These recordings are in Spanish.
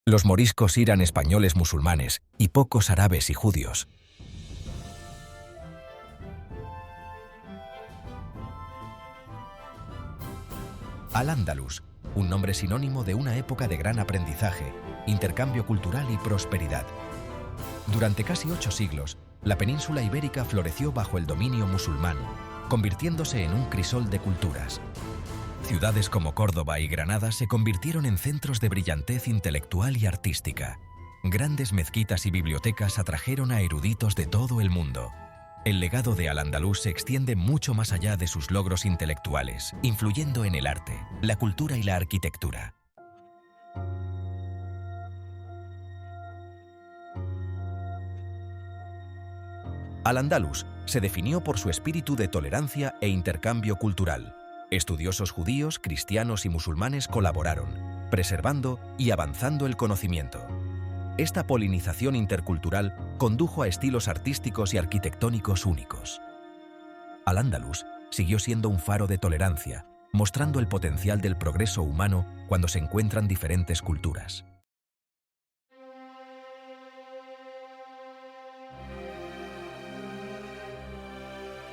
Los moriscos eran españoles musulmanes y pocos árabes y judíos. Al-Ándalus, un nombre sinónimo de una época de gran aprendizaje, intercambio cultural y prosperidad. Durante casi 8 siglos, la península ibérica floreció bajo el dominio musulmán, convirtiéndose en un crisol de culturas. Ciudades como Córdoba y Granada se convirtieron en centros de brillantez intelectual y artística. Grandes mezquitas y bibliotecas atrajeron a eruditos de todo el mundo. El legado de Al-Ándalus se extiende mucho más allá de sus logros intelectuales, influyendo en el arte, la cultura y la arquitectura. Al-Ándalus se definió por su espíritu de tolerancia e intercambio cultural. Estudiosos judíos, cristianos y musulmanes colaboraron, preservando y avanzando el conocimiento. Esta polinización intercultural condujo a estilos artísticos y arquitectónicos únicos. Al-Ándalus siguió siendo un faro de tolerancia, mostrando el potencial del progreso humano cuando se encuentran diferentes culturas.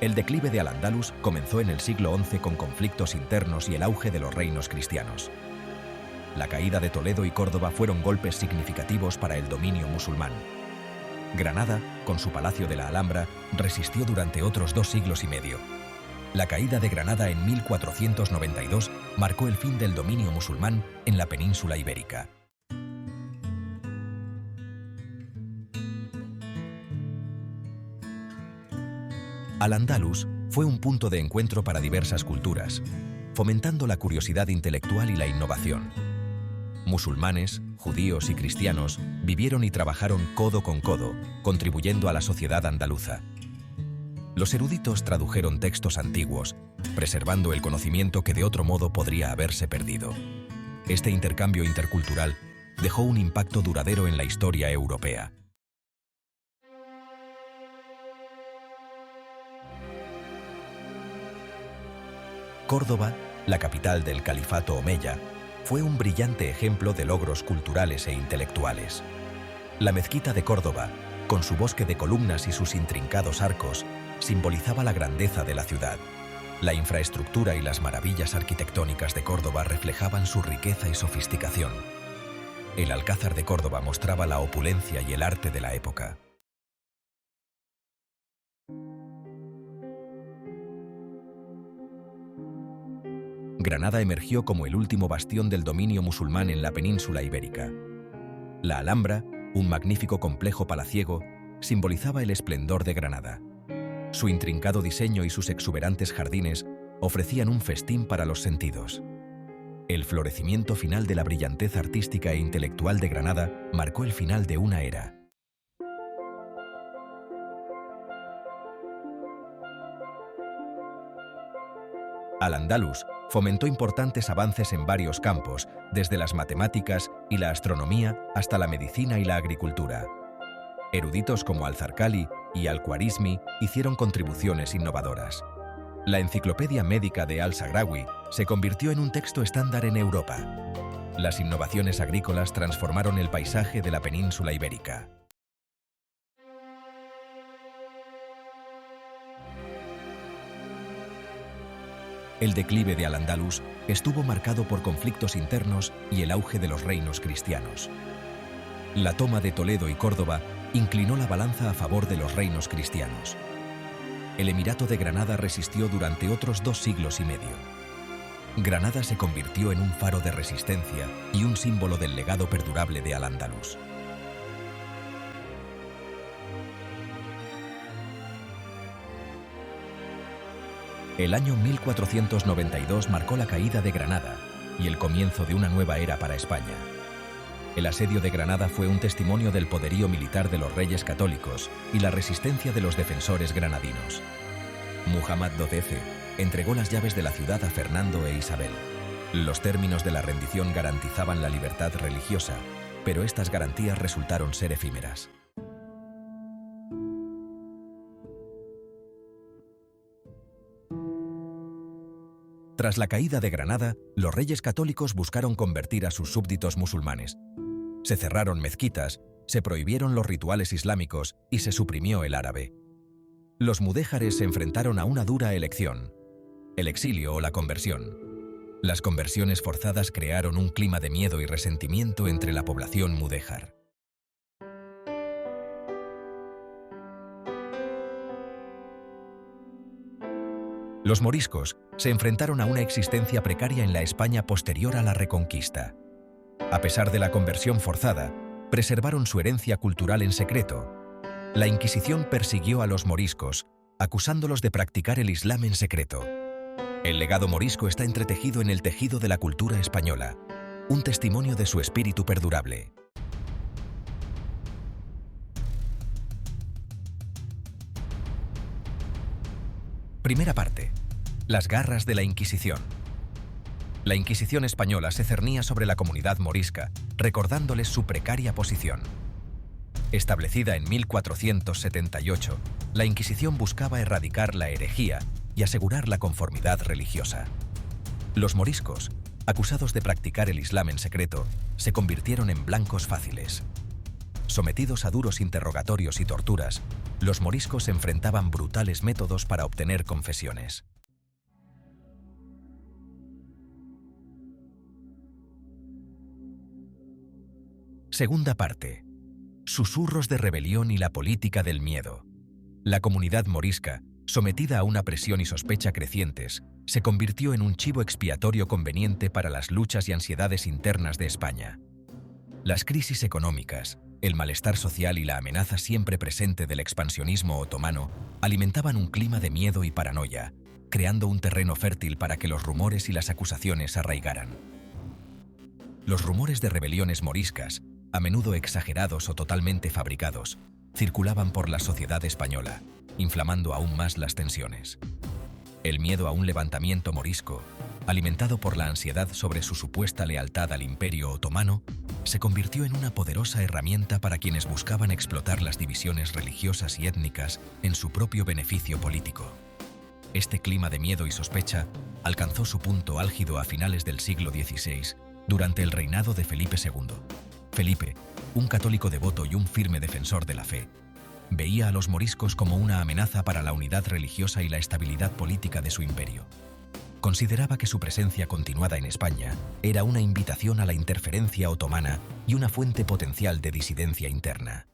El declive de Al-Ándalus comenzó en el siglo XI con conflictos internos y el auge de los reinos cristianos. La caída de Toledo y Córdoba fueron golpes significativos para el dominio musulmán. Granada, con su Palacio de la Alhambra, resistió durante otros 2 siglos y medio. La caída de Granada en 1492 marcó el fin del dominio musulmán en la península ibérica. Al-Ándalus fue un punto de encuentro para diversas culturas, fomentando la curiosidad intelectual y la innovación. Musulmanes, judíos y cristianos vivieron y trabajaron codo con codo, contribuyendo a la sociedad andaluza. Los eruditos tradujeron textos antiguos, preservando el conocimiento que de otro modo podría haberse perdido. Este intercambio intercultural dejó un impacto duradero en la historia europea. Córdoba, la capital del califato omeya, fue un brillante ejemplo de logros culturales e intelectuales. La mezquita de Córdoba, con su bosque de columnas y sus intrincados arcos, simbolizaba la grandeza de la ciudad. La infraestructura y las maravillas arquitectónicas de Córdoba reflejaban su riqueza y sofisticación. El Alcázar de Córdoba mostraba la opulencia y el arte de la época. Granada emergió como el último bastión del dominio musulmán en la península ibérica. La Alhambra, un magnífico complejo palaciego, simbolizaba el esplendor de Granada. Su intrincado diseño y sus exuberantes jardines ofrecían un festín para los sentidos. El florecimiento final de la brillantez artística e intelectual de Granada marcó el final de una era. Al-Ándalus fomentó importantes avances en varios campos, desde las matemáticas y la astronomía hasta la medicina y la agricultura. Eruditos como Al-Zarqali y Al-Khwarizmi hicieron contribuciones innovadoras. La enciclopedia médica de Al-Sagrawi se convirtió en un texto estándar en Europa. Las innovaciones agrícolas transformaron el paisaje de la península ibérica. El declive de Al-Ándalus estuvo marcado por conflictos internos y el auge de los reinos cristianos. La toma de Toledo y Córdoba inclinó la balanza a favor de los reinos cristianos. El Emirato de Granada resistió durante otros 2 siglos y medio. Granada se convirtió en un faro de resistencia y un símbolo del legado perdurable de Al-Ándalus. El año 1492 marcó la caída de Granada y el comienzo de una nueva era para España. El asedio de Granada fue un testimonio del poderío militar de los reyes católicos y la resistencia de los defensores granadinos. Muhammad XII entregó las llaves de la ciudad a Fernando e Isabel. Los términos de la rendición garantizaban la libertad religiosa, pero estas garantías resultaron ser efímeras. Tras la caída de Granada, los reyes católicos buscaron convertir a sus súbditos musulmanes. Se cerraron mezquitas, se prohibieron los rituales islámicos y se suprimió el árabe. Los mudéjares se enfrentaron a una dura elección: el exilio o la conversión. Las conversiones forzadas crearon un clima de miedo y resentimiento entre la población mudéjar. Los moriscos se enfrentaron a una existencia precaria en la España posterior a la Reconquista. A pesar de la conversión forzada, preservaron su herencia cultural en secreto. La Inquisición persiguió a los moriscos, acusándolos de practicar el Islam en secreto. El legado morisco está entretejido en el tejido de la cultura española, un testimonio de su espíritu perdurable. Primera parte: las garras de la Inquisición. La Inquisición española se cernía sobre la comunidad morisca, recordándoles su precaria posición. Establecida en 1478, la Inquisición buscaba erradicar la herejía y asegurar la conformidad religiosa. Los moriscos, acusados de practicar el Islam en secreto, se convirtieron en blancos fáciles. Sometidos a duros interrogatorios y torturas, los moriscos enfrentaban brutales métodos para obtener confesiones. Segunda parte: susurros de rebelión y la política del miedo. La comunidad morisca, sometida a una presión y sospecha crecientes, se convirtió en un chivo expiatorio conveniente para las luchas y ansiedades internas de España. Las crisis económicas, el malestar social y la amenaza siempre presente del expansionismo otomano alimentaban un clima de miedo y paranoia, creando un terreno fértil para que los rumores y las acusaciones arraigaran. Los rumores de rebeliones moriscas, a menudo exagerados o totalmente fabricados, circulaban por la sociedad española, inflamando aún más las tensiones. El miedo a un levantamiento morisco, alimentado por la ansiedad sobre su supuesta lealtad al Imperio Otomano, se convirtió en una poderosa herramienta para quienes buscaban explotar las divisiones religiosas y étnicas en su propio beneficio político. Este clima de miedo y sospecha alcanzó su punto álgido a finales del siglo XVI, durante el reinado de Felipe II. Felipe, un católico devoto y un firme defensor de la fe, veía a los moriscos como una amenaza para la unidad religiosa y la estabilidad política de su imperio. Consideraba que su presencia continuada en España era una invitación a la interferencia otomana y una fuente potencial de disidencia interna.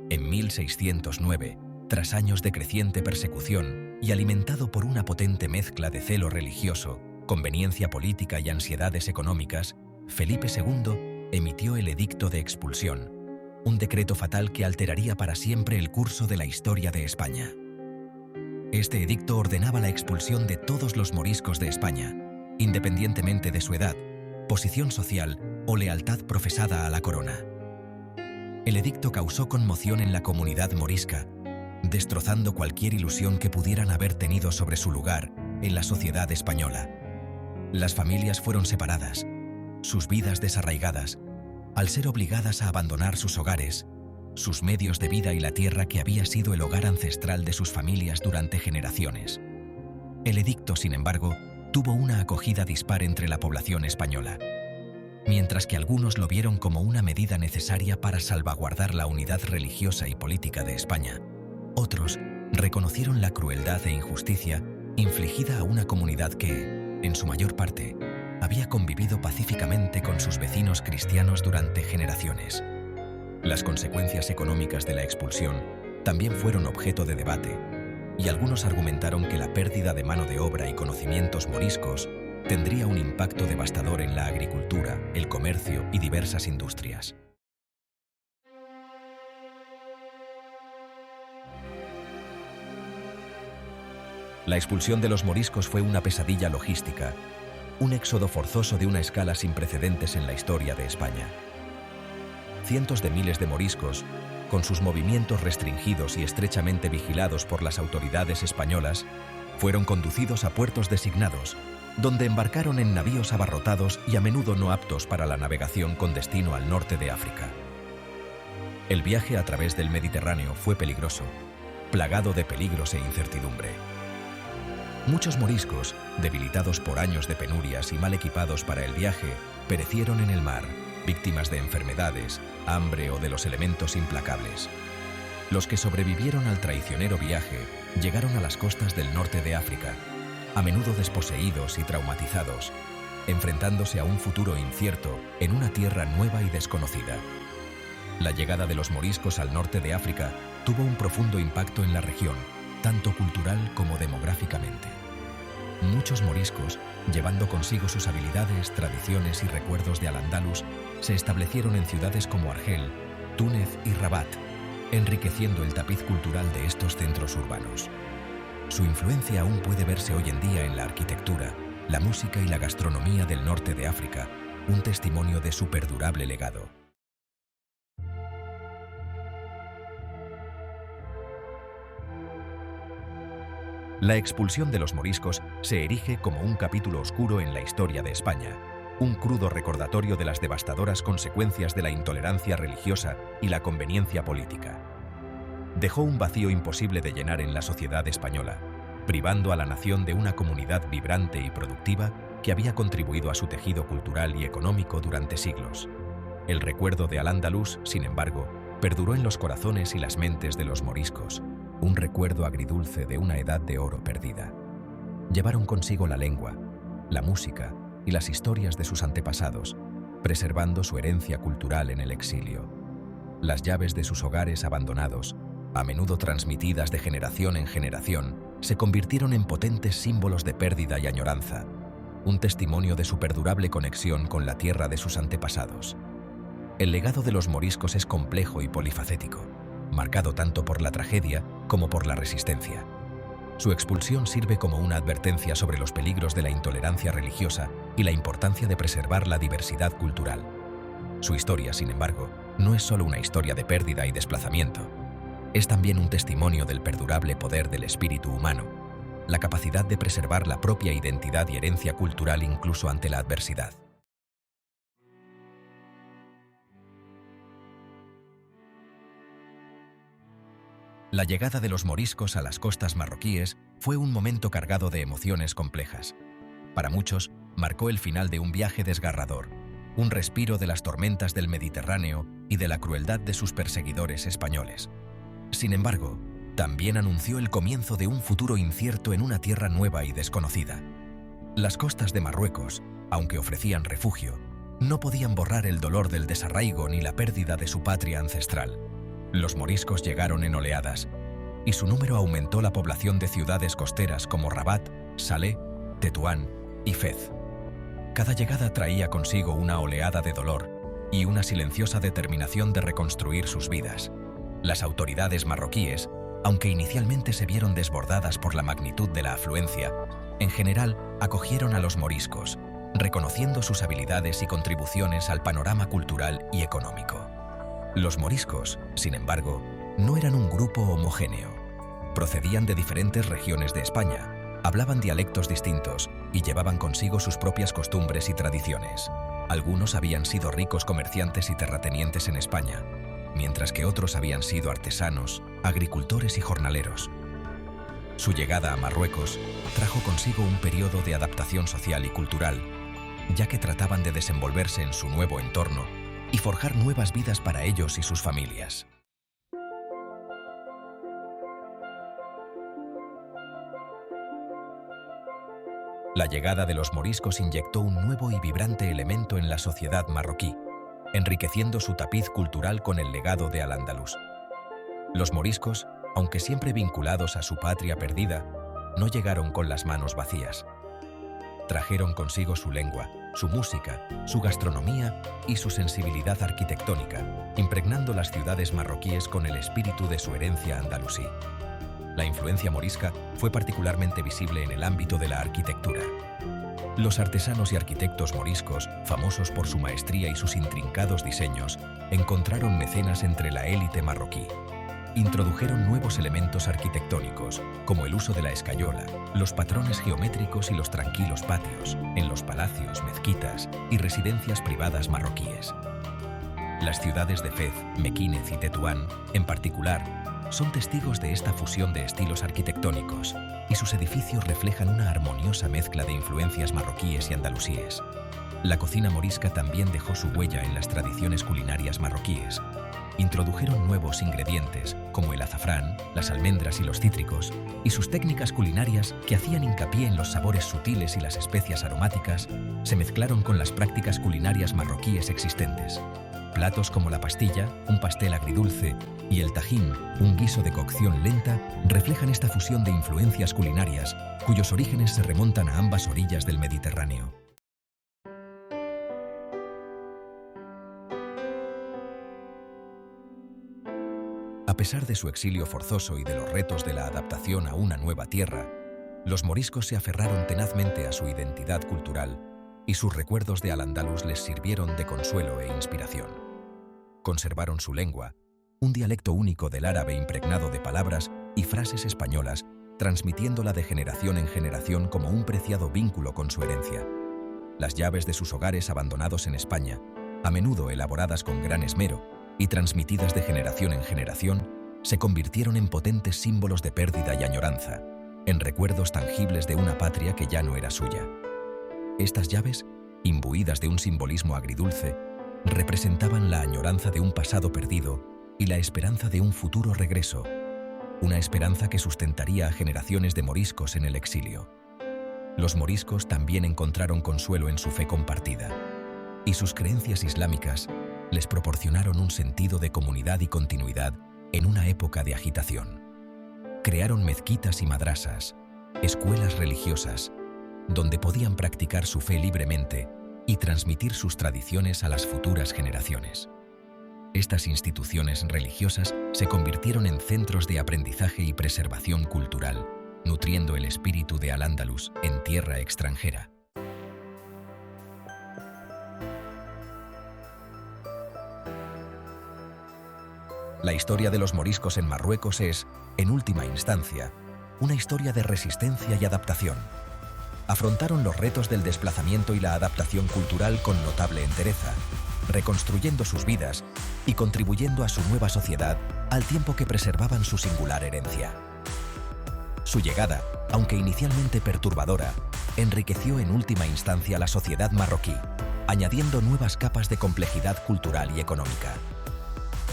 En 1609, tras años de creciente persecución y alimentado por una potente mezcla de celo religioso, conveniencia política y ansiedades económicas, Felipe II emitió el Edicto de Expulsión, un decreto fatal que alteraría para siempre el curso de la historia de España. Este edicto ordenaba la expulsión de todos los moriscos de España, independientemente de su edad, posición social o lealtad profesada a la corona. El edicto causó conmoción en la comunidad morisca, destrozando cualquier ilusión que pudieran haber tenido sobre su lugar en la sociedad española. Las familias fueron separadas, sus vidas desarraigadas, al ser obligadas a abandonar sus hogares, sus medios de vida y la tierra que había sido el hogar ancestral de sus familias durante generaciones. El edicto, sin embargo, tuvo una acogida dispar entre la población española. Mientras que algunos lo vieron como una medida necesaria para salvaguardar la unidad religiosa y política de España, otros reconocieron la crueldad e injusticia infligida a una comunidad que, en su mayor parte, había convivido pacíficamente con sus vecinos cristianos durante generaciones. Las consecuencias económicas de la expulsión también fueron objeto de debate, y algunos argumentaron que la pérdida de mano de obra y conocimientos moriscos tendría un impacto devastador en la agricultura, el comercio y diversas industrias. La expulsión de los moriscos fue una pesadilla logística, un éxodo forzoso de una escala sin precedentes en la historia de España. Cientos de miles de moriscos, con sus movimientos restringidos y estrechamente vigilados por las autoridades españolas, fueron conducidos a puertos designados, donde embarcaron en navíos abarrotados y a menudo no aptos para la navegación con destino al norte de África. El viaje a través del Mediterráneo fue peligroso, plagado de peligros e incertidumbre. Muchos moriscos, debilitados por años de penurias y mal equipados para el viaje, perecieron en el mar, víctimas de enfermedades, hambre o de los elementos implacables. Los que sobrevivieron al traicionero viaje llegaron a las costas del norte de África, a menudo desposeídos y traumatizados, enfrentándose a un futuro incierto en una tierra nueva y desconocida. La llegada de los moriscos al norte de África tuvo un profundo impacto en la región, tanto cultural como demográficamente. Muchos moriscos, llevando consigo sus habilidades, tradiciones y recuerdos de Al-Ándalus, se establecieron en ciudades como Argel, Túnez y Rabat, enriqueciendo el tapiz cultural de estos centros urbanos. Su influencia aún puede verse hoy en día en la arquitectura, la música y la gastronomía del norte de África, un testimonio de su perdurable legado. La expulsión de los moriscos se erige como un capítulo oscuro en la historia de España, un crudo recordatorio de las devastadoras consecuencias de la intolerancia religiosa y la conveniencia política. Dejó un vacío imposible de llenar en la sociedad española, privando a la nación de una comunidad vibrante y productiva que había contribuido a su tejido cultural y económico durante siglos. El recuerdo de Al-Ándalus, sin embargo, perduró en los corazones y las mentes de los moriscos, un recuerdo agridulce de una edad de oro perdida. Llevaron consigo la lengua, la música y las historias de sus antepasados, preservando su herencia cultural en el exilio. Las llaves de sus hogares abandonados, a menudo transmitidas de generación en generación, se convirtieron en potentes símbolos de pérdida y añoranza, un testimonio de su perdurable conexión con la tierra de sus antepasados. El legado de los moriscos es complejo y polifacético, marcado tanto por la tragedia como por la resistencia. Su expulsión sirve como una advertencia sobre los peligros de la intolerancia religiosa y la importancia de preservar la diversidad cultural. Su historia, sin embargo, no es solo una historia de pérdida y desplazamiento. Es también un testimonio del perdurable poder del espíritu humano, la capacidad de preservar la propia identidad y herencia cultural incluso ante la adversidad. La llegada de los moriscos a las costas marroquíes fue un momento cargado de emociones complejas. Para muchos, marcó el final de un viaje desgarrador, un respiro de las tormentas del Mediterráneo y de la crueldad de sus perseguidores españoles. Sin embargo, también anunció el comienzo de un futuro incierto en una tierra nueva y desconocida. Las costas de Marruecos, aunque ofrecían refugio, no podían borrar el dolor del desarraigo ni la pérdida de su patria ancestral. Los moriscos llegaron en oleadas, y su número aumentó la población de ciudades costeras como Rabat, Salé, Tetuán y Fez. Cada llegada traía consigo una oleada de dolor y una silenciosa determinación de reconstruir sus vidas. Las autoridades marroquíes, aunque inicialmente se vieron desbordadas por la magnitud de la afluencia, en general acogieron a los moriscos, reconociendo sus habilidades y contribuciones al panorama cultural y económico. Los moriscos, sin embargo, no eran un grupo homogéneo. Procedían de diferentes regiones de España, hablaban dialectos distintos y llevaban consigo sus propias costumbres y tradiciones. Algunos habían sido ricos comerciantes y terratenientes en España, mientras que otros habían sido artesanos, agricultores y jornaleros. Su llegada a Marruecos trajo consigo un periodo de adaptación social y cultural, ya que trataban de desenvolverse en su nuevo entorno y forjar nuevas vidas para ellos y sus familias. La llegada de los moriscos inyectó un nuevo y vibrante elemento en la sociedad marroquí, enriqueciendo su tapiz cultural con el legado de Al-Ándalus. Los moriscos, aunque siempre vinculados a su patria perdida, no llegaron con las manos vacías. Trajeron consigo su lengua, su música, su gastronomía y su sensibilidad arquitectónica, impregnando las ciudades marroquíes con el espíritu de su herencia andalusí. La influencia morisca fue particularmente visible en el ámbito de la arquitectura. Los artesanos y arquitectos moriscos, famosos por su maestría y sus intrincados diseños, encontraron mecenas entre la élite marroquí. Introdujeron nuevos elementos arquitectónicos, como el uso de la escayola, los patrones geométricos y los tranquilos patios, en los palacios, mezquitas y residencias privadas marroquíes. Las ciudades de Fez, Mequínez y Tetuán, en particular, son testigos de esta fusión de estilos arquitectónicos, y sus edificios reflejan una armoniosa mezcla de influencias marroquíes y andalusíes. La cocina morisca también dejó su huella en las tradiciones culinarias marroquíes. Introdujeron nuevos ingredientes, como el azafrán, las almendras y los cítricos, y sus técnicas culinarias, que hacían hincapié en los sabores sutiles y las especias aromáticas, se mezclaron con las prácticas culinarias marroquíes existentes. Platos como la pastilla, un pastel agridulce, y el tajín, un guiso de cocción lenta, reflejan esta fusión de influencias culinarias, cuyos orígenes se remontan a ambas orillas del Mediterráneo. A pesar de su exilio forzoso y de los retos de la adaptación a una nueva tierra, los moriscos se aferraron tenazmente a su identidad cultural y sus recuerdos de Al-Ándalus les sirvieron de consuelo e inspiración. Conservaron su lengua, un dialecto único del árabe impregnado de palabras y frases españolas, transmitiéndola de generación en generación como un preciado vínculo con su herencia. Las llaves de sus hogares abandonados en España, a menudo elaboradas con gran esmero, y transmitidas de generación en generación, se convirtieron en potentes símbolos de pérdida y añoranza, en recuerdos tangibles de una patria que ya no era suya. Estas llaves, imbuidas de un simbolismo agridulce, representaban la añoranza de un pasado perdido y la esperanza de un futuro regreso, una esperanza que sustentaría a generaciones de moriscos en el exilio. Los moriscos también encontraron consuelo en su fe compartida, y sus creencias islámicas les proporcionaron un sentido de comunidad y continuidad en una época de agitación. Crearon mezquitas y madrasas, escuelas religiosas, donde podían practicar su fe libremente y transmitir sus tradiciones a las futuras generaciones. Estas instituciones religiosas se convirtieron en centros de aprendizaje y preservación cultural, nutriendo el espíritu de Al-Ándalus en tierra extranjera. La historia de los moriscos en Marruecos es, en última instancia, una historia de resistencia y adaptación. Afrontaron los retos del desplazamiento y la adaptación cultural con notable entereza, reconstruyendo sus vidas y contribuyendo a su nueva sociedad al tiempo que preservaban su singular herencia. Su llegada, aunque inicialmente perturbadora, enriqueció en última instancia la sociedad marroquí, añadiendo nuevas capas de complejidad cultural y económica.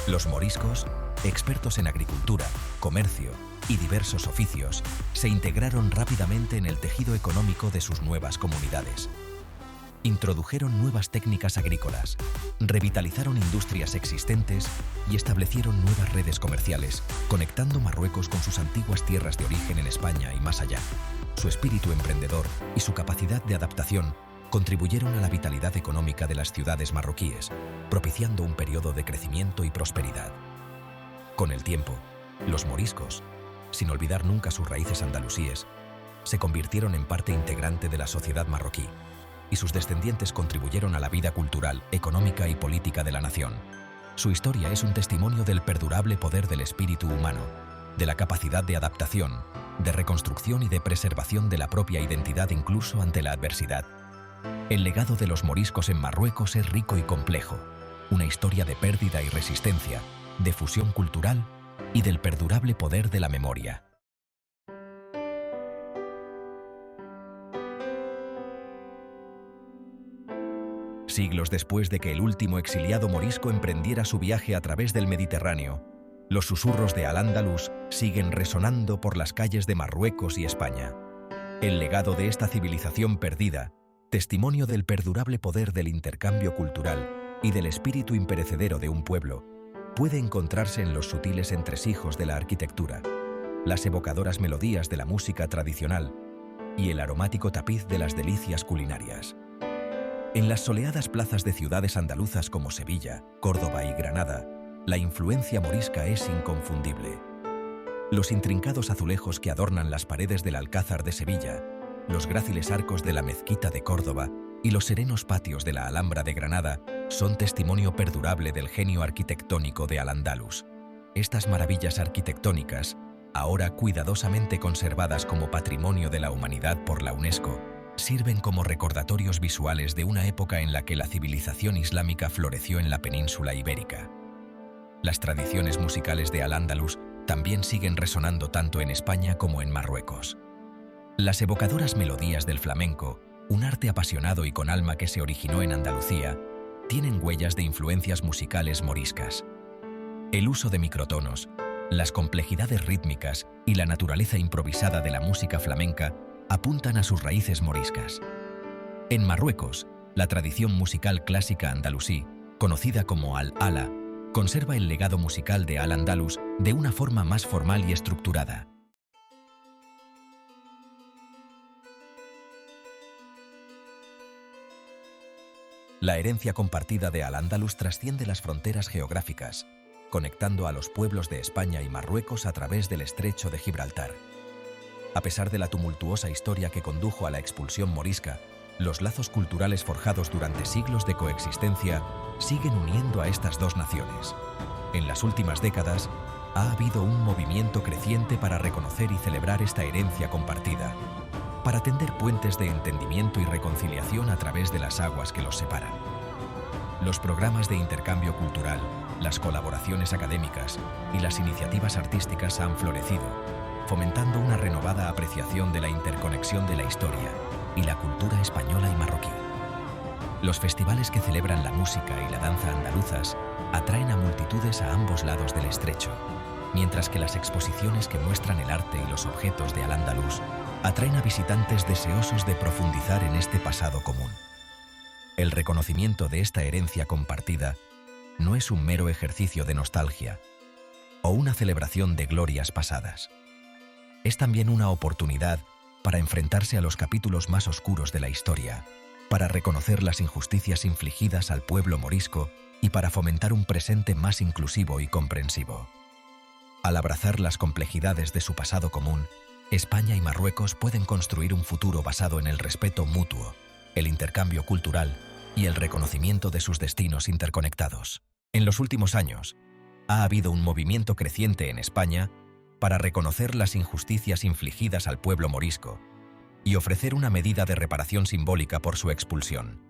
Los moriscos, expertos en agricultura, comercio y diversos oficios, se integraron rápidamente en el tejido económico de sus nuevas comunidades. Introdujeron nuevas técnicas agrícolas, revitalizaron industrias existentes y establecieron nuevas redes comerciales, conectando Marruecos con sus antiguas tierras de origen en España y más allá. Su espíritu emprendedor y su capacidad de adaptación contribuyeron a la vitalidad económica de las ciudades marroquíes, propiciando un periodo de crecimiento y prosperidad. Con el tiempo, los moriscos, sin olvidar nunca sus raíces andalusíes, se convirtieron en parte integrante de la sociedad marroquí, y sus descendientes contribuyeron a la vida cultural, económica y política de la nación. Su historia es un testimonio del perdurable poder del espíritu humano, de la capacidad de adaptación, de reconstrucción y de preservación de la propia identidad incluso ante la adversidad. El legado de los moriscos en Marruecos es rico y complejo, una historia de pérdida y resistencia, de fusión cultural y del perdurable poder de la memoria. Siglos después de que el último exiliado morisco emprendiera su viaje a través del Mediterráneo, los susurros de Al-Ándalus siguen resonando por las calles de Marruecos y España. El legado de esta civilización perdida, testimonio del perdurable poder del intercambio cultural y del espíritu imperecedero de un pueblo, puede encontrarse en los sutiles entresijos de la arquitectura, las evocadoras melodías de la música tradicional y el aromático tapiz de las delicias culinarias. En las soleadas plazas de ciudades andaluzas como Sevilla, Córdoba y Granada, la influencia morisca es inconfundible. Los intrincados azulejos que adornan las paredes del Alcázar de Sevilla, los gráciles arcos de la Mezquita de Córdoba y los serenos patios de la Alhambra de Granada son testimonio perdurable del genio arquitectónico de Al-Ándalus. Estas maravillas arquitectónicas, ahora cuidadosamente conservadas como patrimonio de la humanidad por la UNESCO, sirven como recordatorios visuales de una época en la que la civilización islámica floreció en la península ibérica. Las tradiciones musicales de Al-Ándalus también siguen resonando tanto en España como en Marruecos. Las evocadoras melodías del flamenco, un arte apasionado y con alma que se originó en Andalucía, tienen huellas de influencias musicales moriscas. El uso de microtonos, las complejidades rítmicas y la naturaleza improvisada de la música flamenca apuntan a sus raíces moriscas. En Marruecos, la tradición musical clásica andalusí, conocida como al-ala, conserva el legado musical de Al-Andalus de una forma más formal y estructurada. La herencia compartida de Al-Andalus trasciende las fronteras geográficas, conectando a los pueblos de España y Marruecos a través del Estrecho de Gibraltar. A pesar de la tumultuosa historia que condujo a la expulsión morisca, los lazos culturales forjados durante siglos de coexistencia siguen uniendo a estas dos naciones. En las últimas décadas, ha habido un movimiento creciente para reconocer y celebrar esta herencia compartida, para tender puentes de entendimiento y reconciliación a través de las aguas que los separan. Los programas de intercambio cultural, las colaboraciones académicas y las iniciativas artísticas han florecido, fomentando una renovada apreciación de la interconexión de la historia y la cultura española y marroquí. Los festivales que celebran la música y la danza andaluzas atraen a multitudes a ambos lados del estrecho, mientras que las exposiciones que muestran el arte y los objetos de Al-Andalus atraen a visitantes deseosos de profundizar en este pasado común. El reconocimiento de esta herencia compartida no es un mero ejercicio de nostalgia o una celebración de glorias pasadas. Es también una oportunidad para enfrentarse a los capítulos más oscuros de la historia, para reconocer las injusticias infligidas al pueblo morisco y para fomentar un presente más inclusivo y comprensivo. Al abrazar las complejidades de su pasado común, España y Marruecos pueden construir un futuro basado en el respeto mutuo, el intercambio cultural y el reconocimiento de sus destinos interconectados. En los últimos años, ha habido un movimiento creciente en España para reconocer las injusticias infligidas al pueblo morisco y ofrecer una medida de reparación simbólica por su expulsión.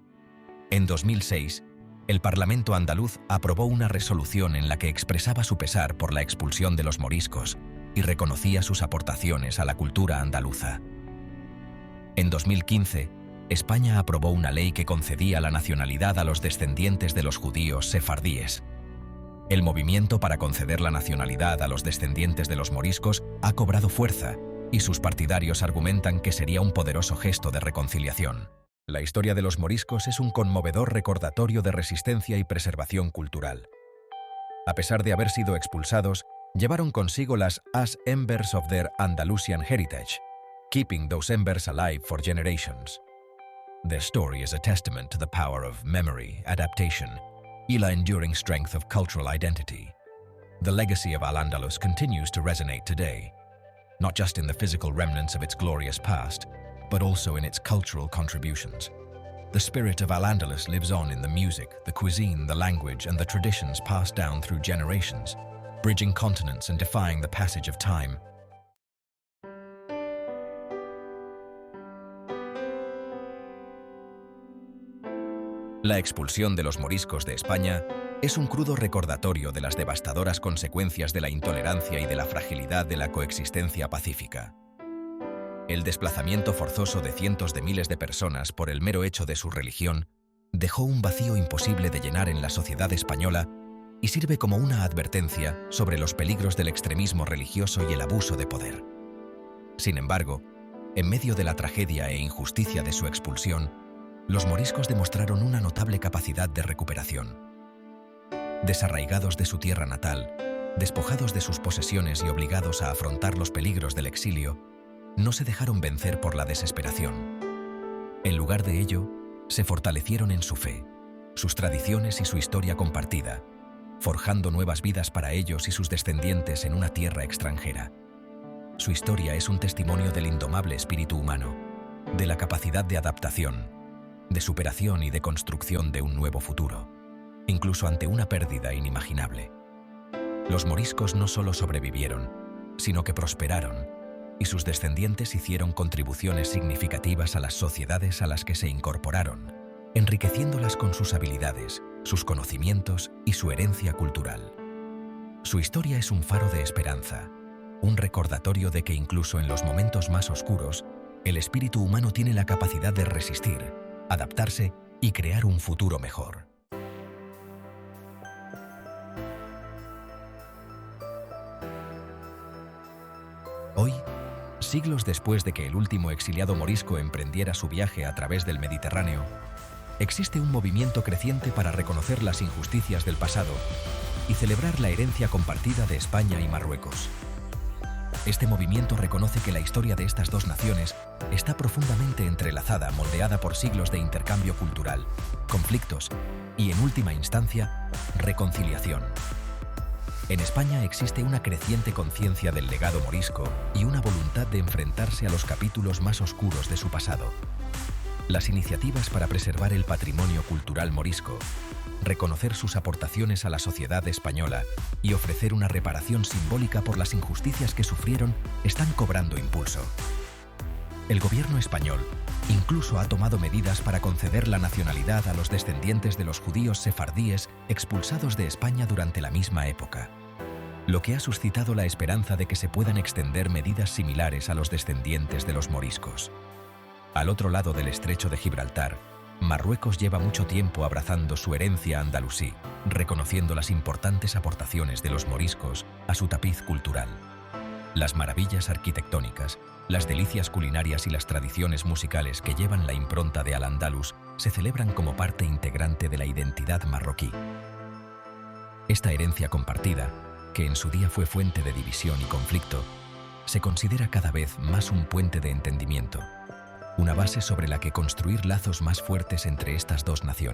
En 2006, el Parlamento andaluz aprobó una resolución en la que expresaba su pesar por la expulsión de los moriscos y reconocía sus aportaciones a la cultura andaluza. En 2015, España aprobó una ley que concedía la nacionalidad a los descendientes de los judíos sefardíes. El movimiento para conceder la nacionalidad a los descendientes de los moriscos ha cobrado fuerza y sus partidarios argumentan que sería un poderoso gesto de reconciliación. La historia de los moriscos es un conmovedor recordatorio de resistencia y preservación cultural. A pesar de haber sido expulsados, llevaron consigo las embers of their Andalusian heritage, keeping those embers alive for generations. Their story is a testament to the power of memory, adaptation, y la enduring strength of cultural identity. The legacy of Al-Andalus continues to resonate today, not just in the physical remnants of its glorious past, but also in its cultural contributions. The spirit of Al-Andalus lives on in the music, the cuisine, the language, and the traditions passed down through generations, bridging continents and defying the passage of time. La expulsión de los moriscos de España es un crudo recordatorio de las devastadoras consecuencias de la intolerancia y de la fragilidad de la coexistencia pacífica. El desplazamiento forzoso de cientos de miles de personas por el mero hecho de su religión dejó un vacío imposible de llenar en la sociedad española y sirve como una advertencia sobre los peligros del extremismo religioso y el abuso de poder. Sin embargo, en medio de la tragedia e injusticia de su expulsión, los moriscos demostraron una notable capacidad de recuperación. Desarraigados de su tierra natal, despojados de sus posesiones y obligados a afrontar los peligros del exilio, no se dejaron vencer por la desesperación. En lugar de ello, se fortalecieron en su fe, sus tradiciones y su historia compartida, forjando nuevas vidas para ellos y sus descendientes en una tierra extranjera. Su historia es un testimonio del indomable espíritu humano, de la capacidad de adaptación, de superación y de construcción de un nuevo futuro, incluso ante una pérdida inimaginable. Los moriscos no solo sobrevivieron, sino que prosperaron, y sus descendientes hicieron contribuciones significativas a las sociedades a las que se incorporaron, enriqueciéndolas con sus habilidades, sus conocimientos y su herencia cultural. Su historia es un faro de esperanza, un recordatorio de que incluso en los momentos más oscuros, el espíritu humano tiene la capacidad de resistir, adaptarse y crear un futuro mejor. Hoy, siglos después de que el último exiliado morisco emprendiera su viaje a través del Mediterráneo, existe un movimiento creciente para reconocer las injusticias del pasado y celebrar la herencia compartida de España y Marruecos. Este movimiento reconoce que la historia de estas dos naciones está profundamente entrelazada, moldeada por siglos de intercambio cultural, conflictos y, en última instancia, reconciliación. En España existe una creciente conciencia del legado morisco y una voluntad de enfrentarse a los capítulos más oscuros de su pasado. Las iniciativas para preservar el patrimonio cultural morisco, reconocer sus aportaciones a la sociedad española y ofrecer una reparación simbólica por las injusticias que sufrieron están cobrando impulso. El gobierno español incluso ha tomado medidas para conceder la nacionalidad a los descendientes de los judíos sefardíes expulsados de España durante la misma época, lo que ha suscitado la esperanza de que se puedan extender medidas similares a los descendientes de los moriscos. Al otro lado del estrecho de Gibraltar, Marruecos lleva mucho tiempo abrazando su herencia andalusí, reconociendo las importantes aportaciones de los moriscos a su tapiz cultural. Las maravillas arquitectónicas, las delicias culinarias y las tradiciones musicales que llevan la impronta de Al-Ándalus se celebran como parte integrante de la identidad marroquí. Esta herencia compartida, que en su día fue fuente de división y conflicto, se considera cada vez más un puente de entendimiento, una base sobre la que construir lazos más fuertes entre estas dos naciones.